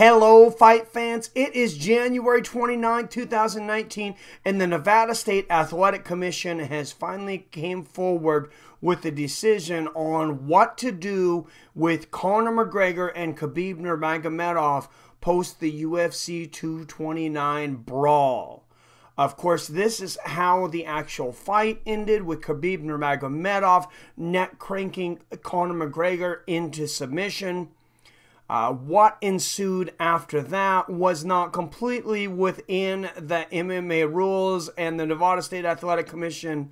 Hello, fight fans. It is January 29, 2019, and the Nevada State Athletic Commission has finally came forward with a decision on what to do with Conor McGregor and Khabib Nurmagomedov post the UFC 229 brawl. Of course, this is how the actual fight ended, with Khabib Nurmagomedov neck cranking Conor McGregor into submission. What ensued after that was not completely within the MMA rules, and the Nevada State Athletic Commission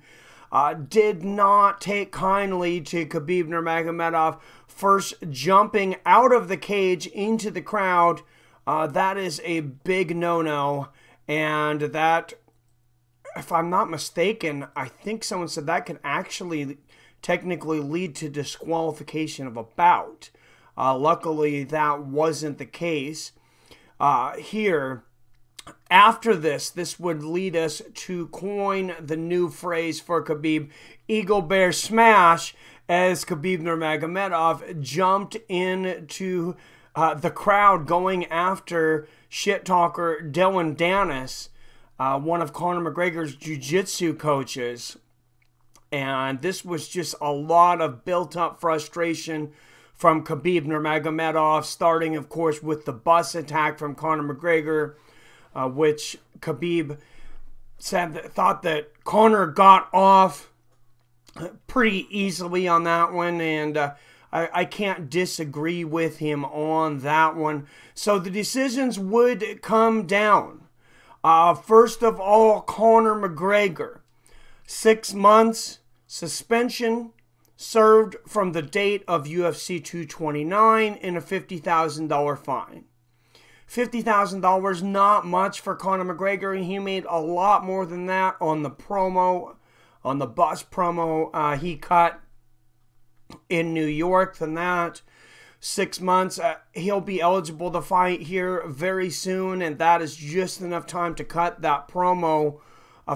did not take kindly to Khabib Nurmagomedov first jumping out of the cage into the crowd. That is a big no-no, and that, if I'm not mistaken, I think someone said that could actually technically lead to disqualification of a bout. Luckily, that wasn't the case. Here, after this would lead us to coin the new phrase for Khabib, Eagle Bear Smash, as Khabib Nurmagomedov jumped into the crowd going after shit talker Dillon Danis, one of Conor McGregor's jiu-jitsu coaches. And this was just a lot of built-up frustration from Khabib Nurmagomedov, starting, of course, with the bus attack from Conor McGregor, which Khabib thought that Conor got off pretty easily on that one, and I can't disagree with him on that one. So the decisions would come down. First of all, Conor McGregor, 6 months suspension served from the date of UFC 229 and a $50,000 fine. $50,000, not much for Conor McGregor. He made a lot more than that on the promo, on the bus promo he cut in New York than that. 6 months, he'll be eligible to fight here very soon, and that is just enough time to cut that promo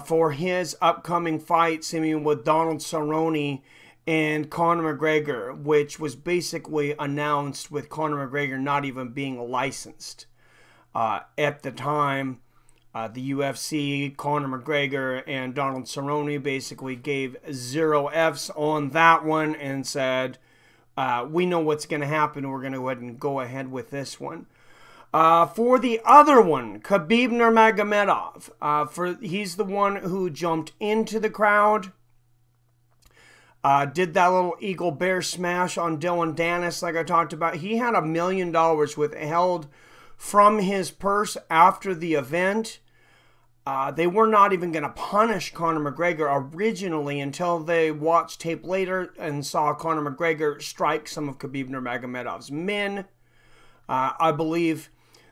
for his upcoming fight, seeming with Donald Cerrone and Conor McGregor, which was basically announced with Conor McGregor not even being licensed. At the time, the UFC, Conor McGregor, and Donald Cerrone basically gave 0 Fs on that one and said, we know what's going to happen. We're going to go ahead with this one. For the other one, Khabib Nurmagomedov, he's the one who jumped into the crowd, did that little Eagle Bear Smash on Dillon Danis like I talked about. He had $1 million withheld from his purse after the event. They were not even going to punish Conor McGregor originally until they watched tape later and saw Conor McGregor strike some of Khabib Nurmagomedov's men. I believe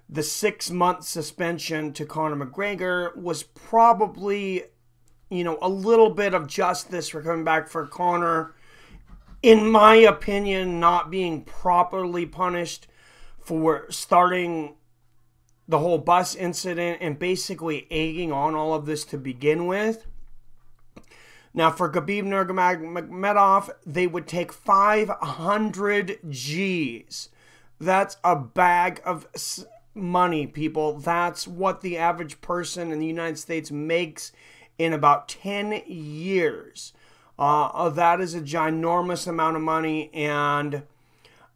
the 6-month suspension to Conor McGregor was probably, a little bit of justice for coming back for Conor, in my opinion, not being properly punished for starting the whole bus incident and basically egging on all of this to begin with. Now, for Khabib Nurmagomedov, they would take 500 G's. That's a bag of money, people. That's what the average person in the United States makes in about 10 years. That is a ginormous amount of money, and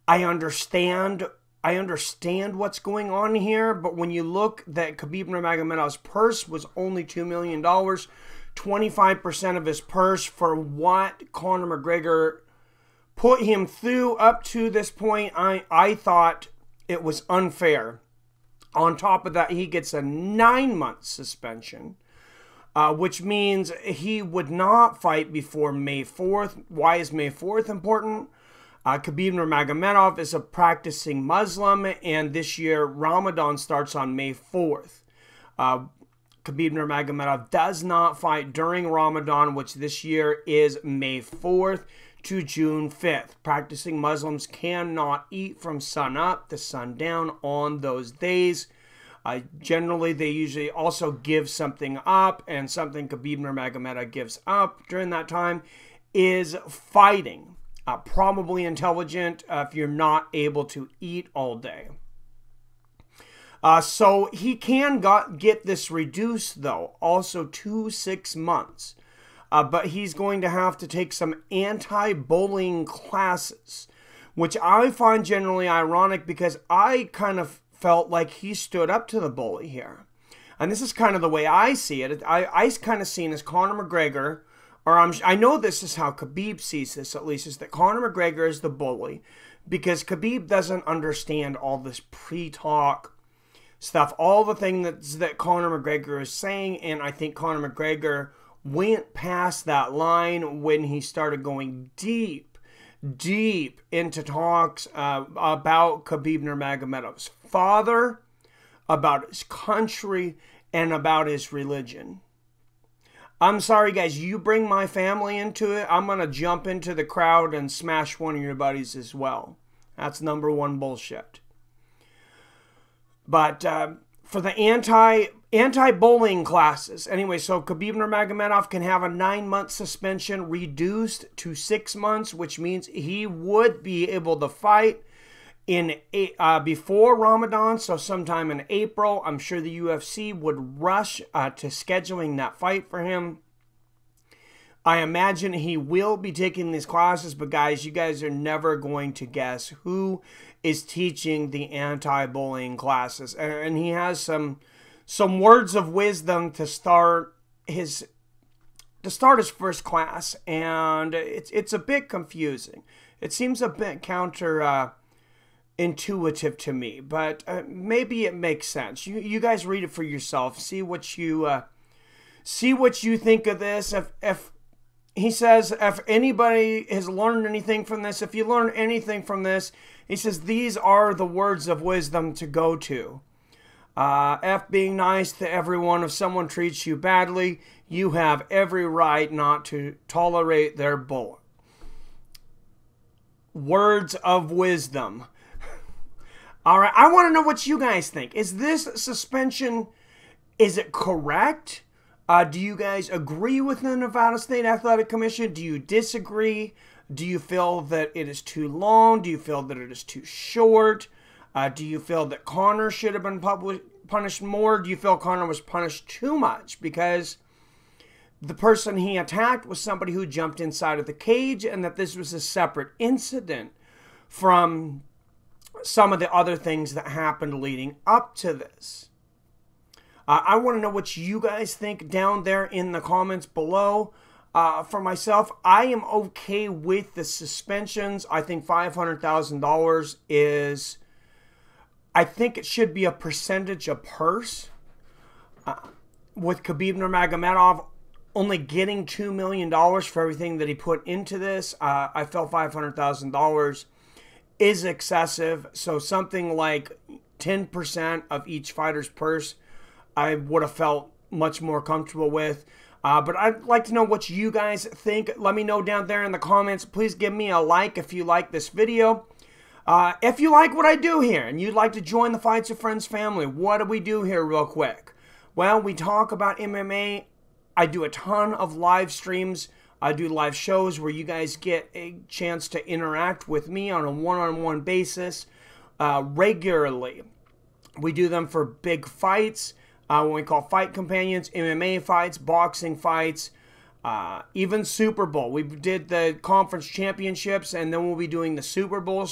I understand what's going on here, but when you look that Khabib Nurmagomedov's purse was only $2 million, 25% of his purse for what Conor McGregor put him through up to this point, I thought it was unfair. On top of that, he gets a 9-month suspension, which means he would not fight before May 4th. Why is May 4th important? Khabib Nurmagomedov is a practicing Muslim, and this year Ramadan starts on May 4th. Khabib Nurmagomedov does not fight during Ramadan, which this year is May 4th to June 5th. Practicing Muslims cannot eat from sun up to sundown on those days. Generally, they usually also give something up, and something Khabib Nurmagomedov gives up during that time is fighting. Probably intelligent if you're not able to eat all day. So he can get this reduced, though, also to 6 months. But he's going to have to take some anti-bullying classes, which I find generally ironic because I kind of felt like he stood up to the bully here. And this is kind of the way I see it. I kind of see it as Conor McGregor, or I know this is how Khabib sees this, at least, is that Conor McGregor is the bully because Khabib doesn't understand all this pre-talk stuff, all the things that Conor McGregor is saying, and I think Conor McGregor went past that line when he started going deep into talks about Khabib Nurmagomedov's father, about his country, and about his religion. I'm sorry, guys, you bring my family into it, I'm going to jump into the crowd and smash one of your buddies as well. That's number one bullshit. But for the anti-bullying classes, anyway, so Khabib Nurmagomedov can have a 9-month suspension reduced to 6 months, which means he would be able to fight before Ramadan, so sometime in April. I'm sure the UFC would rush to scheduling that fight for him. I imagine he will be taking these classes, but guys, you guys are never going to guess who is teaching the anti-bullying classes. And he has some words of wisdom to start his first class, and it's a bit confusing. It seems a bit intuitive to me, but maybe it makes sense. You guys read it for yourself. See what you think of this. If he says, if anybody has learned anything from this, if you learn anything from this, he says these are the words of wisdom to go to. F, being nice to everyone. If someone treats you badly, you have every right not to tolerate their bull. Words of wisdom. All right, I want to know what you guys think. Is this suspension, is it correct? Do you guys agree with the Nevada State Athletic Commission? Do you disagree? Do you feel that it is too long? Do you feel that it is too short? Do you feel that Conor should have been punished more? Do you feel Conor was punished too much because the person he attacked was somebody who jumped inside of the cage, and that this was a separate incident from some of the other things that happened leading up to this? I want to know what you guys think down there in the comments below. For myself, I am okay with the suspensions. I think $500,000 is, I think it should be a percentage of purse. With Khabib Nurmagomedov only getting $2 million for everything that he put into this, I felt $500,000 is excessive. So something like 10% of each fighter's purse, I would have felt much more comfortable with. But I'd like to know what you guys think. Let me know down there in the comments. Please give me a like if you like this video. If you like what I do here and you'd like to join the Fights with Friends family, what do we do here real quick? Well, we talk about MMA. I do a ton of live streams. I do live shows where you guys get a chance to interact with me on a one-on-one basis regularly. We do them for big fights, what we call fight companions, MMA fights, boxing fights, even Super Bowl. We did the conference championships, and then we'll be doing the Super Bowl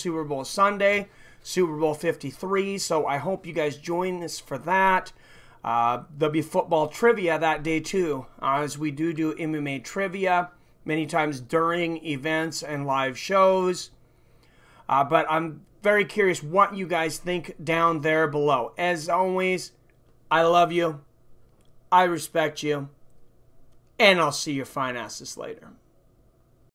Sunday, Super Bowl 53. So I hope you guys join us for that. There'll be football trivia that day too, as we do MMA trivia many times during events and live shows. But I'm very curious what you guys think down there below. As always, I love you, I respect you, and I'll see your fine asses later.